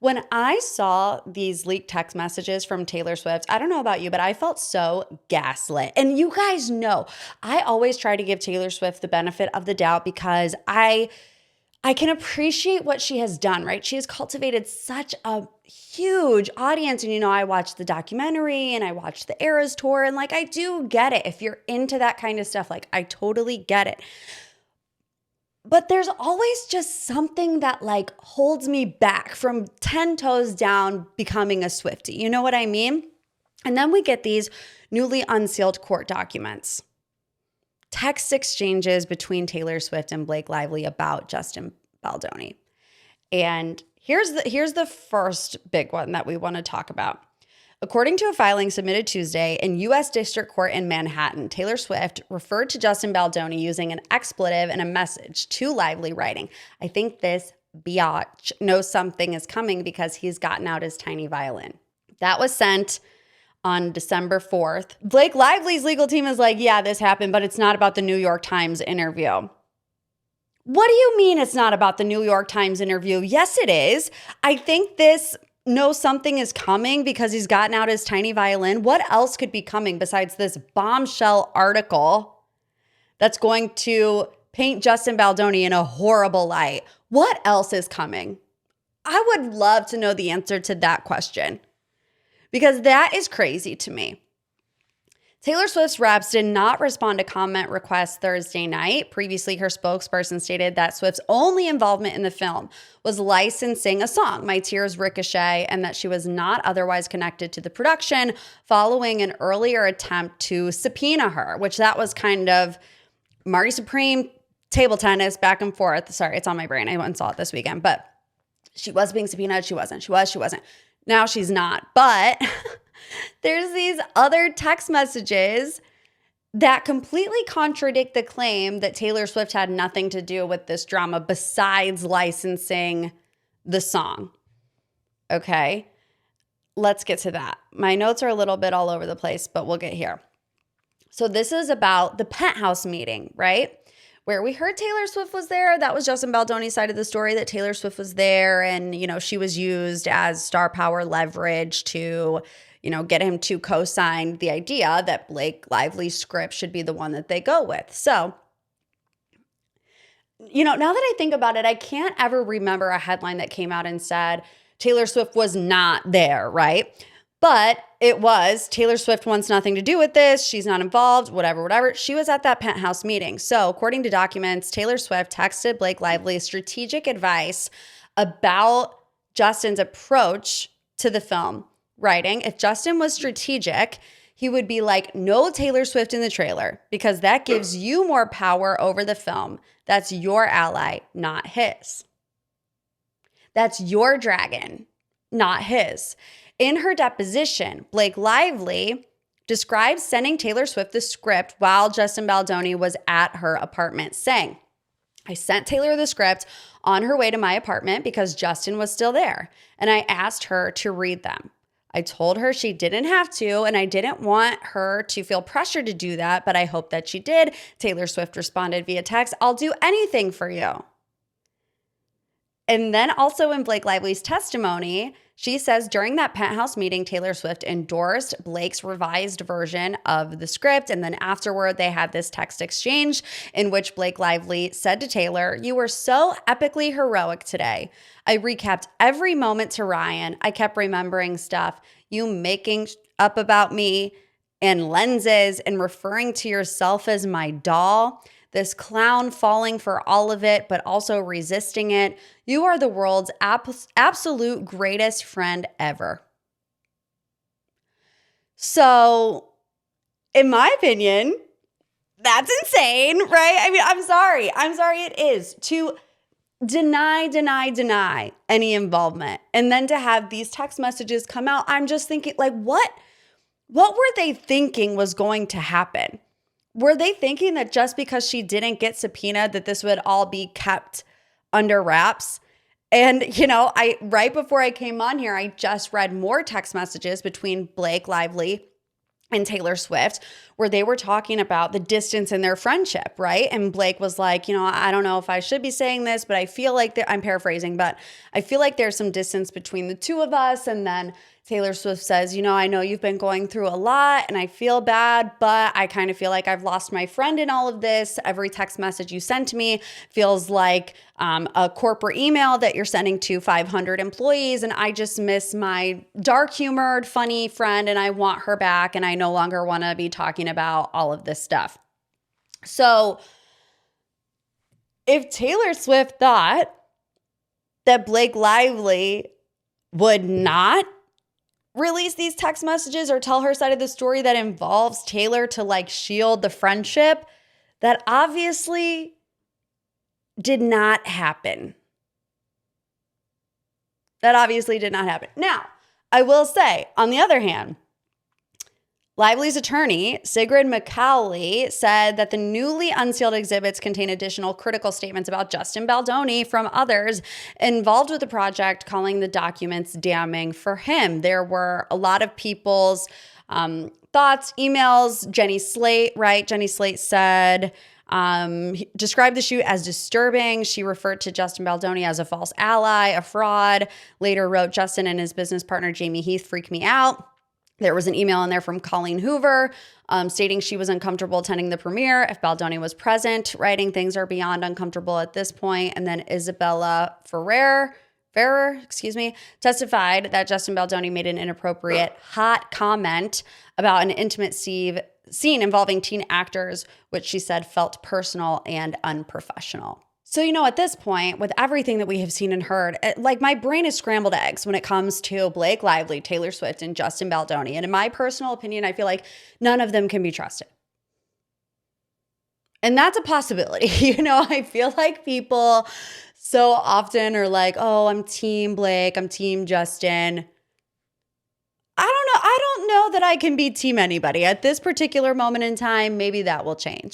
When I saw these leaked text messages from Taylor Swift, I don't know about you, but I felt so gaslit. And you guys know, I always try to give Taylor Swift the benefit of the doubt because I can appreciate what she has done, right? She has cultivated such a huge audience. And, I watched the documentary and I watched the Eras tour. And, I do get it. If you're into that kind of stuff, I totally get it. But there's always just something that, holds me back from 10 toes down becoming a Swiftie. You know what I mean? And then we get these newly unsealed court documents. Text exchanges between Taylor Swift and Blake Lively about Justin Baldoni. And here's the first big one that we want to talk about. According to a filing submitted Tuesday in U.S. District Court in Manhattan, Taylor Swift referred to Justin Baldoni using an expletive in a message to Lively, writing, "I think this biatch knows something is coming because he's gotten out his tiny violin." That was sent on December 4th. Blake Lively's legal team is like, yeah, this happened, but it's not about the New York Times interview. What do you mean it's not about the New York Times interview? Yes, it is. I think this knows something is coming because he's gotten out his tiny violin. What else could be coming besides this bombshell article that's going to paint Justin Baldoni in a horrible light? What else is coming? I would love to know the answer to that question, because that is crazy to me. Taylor Swift's reps did not respond to comment requests Thursday night. Previously, her spokesperson stated that Swift's only involvement in the film was licensing a song, My Tears Ricochet, and that she was not otherwise connected to the production following an earlier attempt to subpoena her, which that was kind of Marty Supreme, table tennis, back and forth. Sorry, it's on my brain. I went and saw it this weekend, but she was being subpoenaed. She wasn't. She wasn't. Now she's not. But there's these other text messages that completely contradict the claim that Taylor Swift had nothing to do with this drama besides licensing the song. Okay, let's get to that. My notes are a little bit all over the place, but we'll get here. So this is about the Penthouse meeting, right? Where we heard Taylor Swift was there. That was Justin Baldoni's side of the story, that Taylor Swift was there and, she was used as star power leverage to, get him to co-sign the idea that Blake Lively's script should be the one that they go with. So, now that I think about it, I can't ever remember a headline that came out and said Taylor Swift was not there, right? But it was, Taylor Swift wants nothing to do with this. She's not involved, whatever. She was at that Penthouse meeting. So according to documents, Taylor Swift texted Blake Lively strategic advice about Justin's approach to the film, writing, if Justin was strategic, he would be like, no Taylor Swift in the trailer, because that gives you more power over the film. That's your ally, not his. That's your dragon, not his. In her deposition, Blake Lively described sending Taylor Swift the script while Justin Baldoni was at her apartment, saying, I sent Taylor the script on her way to my apartment because Justin was still there, and I asked her to read them. I told her she didn't have to, and I didn't want her to feel pressure to do that, but I hope that she did. Taylor Swift responded via text, I'll do anything for you. And then also in Blake Lively's testimony, she says during that Penthouse meeting, Taylor Swift endorsed Blake's revised version of the script. And then afterward, they had this text exchange in which Blake Lively said to Taylor, you were so epically heroic today. I recapped every moment to Ryan. I kept remembering stuff, you making up about me and lenses and referring to yourself as my doll. This clown falling for all of it, but also resisting it. You are the world's absolute greatest friend ever. So, in my opinion, that's insane, right? I mean, I'm sorry it is. To deny any involvement. And then to have these text messages come out, I'm just thinking, what were they thinking was going to happen? Were they thinking that just because she didn't get subpoenaed that this would all be kept under wraps? And, right before I came on here, I just read more text messages between Blake Lively and Taylor Swift, where they were talking about the distance in their friendship, right? And Blake was like, I don't know if I should be saying this, but I feel like I'm paraphrasing, but I feel like there's some distance between the two of us. And then Taylor Swift says, I know you've been going through a lot and I feel bad, but I kind of feel like I've lost my friend in all of this. Every text message you sent to me feels like a corporate email that you're sending to 500 employees. And I just miss my dark humored, funny friend and I want her back. And I no longer want to be talking about all of this stuff. So if Taylor Swift thought that Blake Lively would not release these text messages or tell her side of the story that involves Taylor to like shield the friendship, that obviously did not happen. That obviously did not happen. Now, I will say, on the other hand, Lively's attorney, Sigrid McCauley, said that the newly unsealed exhibits contain additional critical statements about Justin Baldoni from others involved with the project, calling the documents damning for him. There were a lot of people's thoughts, emails. Jenny Slate, right? Jenny Slate said, described the shoot as disturbing. She referred to Justin Baldoni as a false ally, a fraud. Later wrote, Justin and his business partner, Jamie Heath, freak me out. There was an email in there from Colleen Hoover stating she was uncomfortable attending the premiere if Baldoni was present, writing things are beyond uncomfortable at this point. And then Isabella Ferrer, testified that Justin Baldoni made an inappropriate hot comment about an intimate scene involving teen actors, which she said felt personal and unprofessional. So, at this point, with everything that we have seen and heard, like my brain is scrambled eggs when it comes to Blake Lively, Taylor Swift, and Justin Baldoni. And in my personal opinion, I feel like none of them can be trusted. And that's a possibility. I feel like people so often are like, oh, I'm team Blake, I'm team Justin. I don't know that I can be team anybody. At this particular moment in time, maybe that will change.